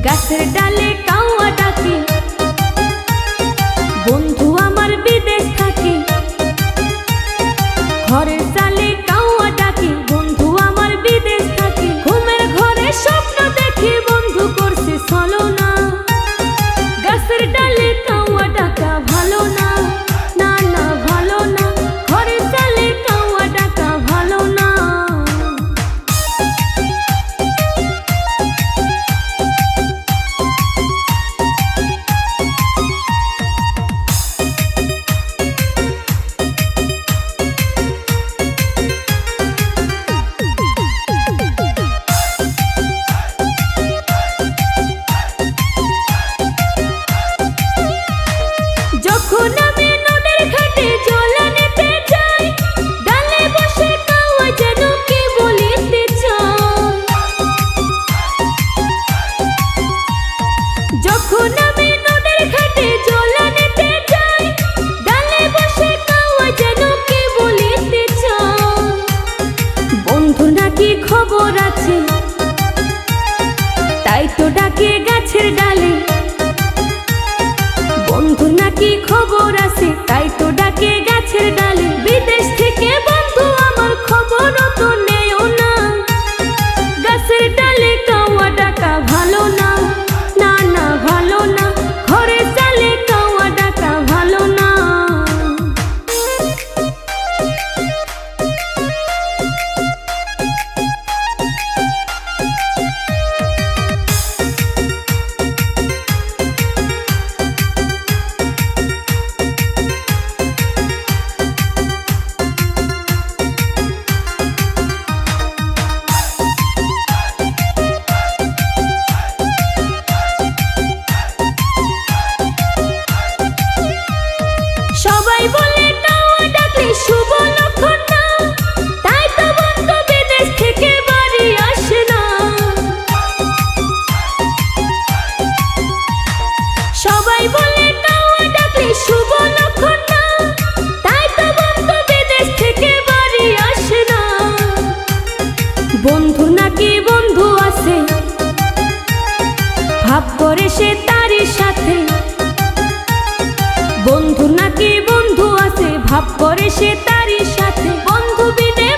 গাছের ডালে কাউয়া ডাকে, বন্ধু আমার বিদেশ থাকে। ঘরের চালে কাউয়া ডাকে, বন্ধু আমার বিদেশ থাকে। ঘুমের ঘরে স্বপ্ন দেখি বন্ধু করছে ছলনা। গাছের ডালে কাউয়া ডাকা ভালো না, না না ভালো না। ঘরের চালে কাউয়া ডাকা ভালো না। যখন আমি নদের ঘাটে জল আনতে যাই, ডালে বসে কাউয়া যেন কি বলিতে চায়। যখন আমি নদের ঘাটে জল আনতে যাই, ডালে বসে কাউয়া যেন কি বলিতে চায়। বন্ধু নাকি খবর আছে, তাই তো ডাকে গাছের ডালে। বন্ধু নাকি খবর আছে, তাই তো ডাকে গাছের ডালে। বিদেশ থেকে বন্ধু আমার খবর তো নেও না। গাছের ডালে কাউয়া ডাকা ভালো না, না না ভালো না। ঘরে চালে কাউয়া ডাকা ভালো না। সবাই বলে কাউয়া ডাকলে শুভ লক্ষণ না, তাই তো বন্ধু বিদেশ থেকে বাড়ি আসে না। সবাই বলে কাউয়া ডাকলে শুভ লক্ষণ না, তাই তো বন্ধু বিদেশ থেকে বাড়ি আসে না। বন্ধু নাকি বন্ধু আছে, ভাব করে সে তারই সাথে। বন্ধু নাকি বন্ধু আছে, ভাব করে সে তারই সাথে। বন্ধু বিনে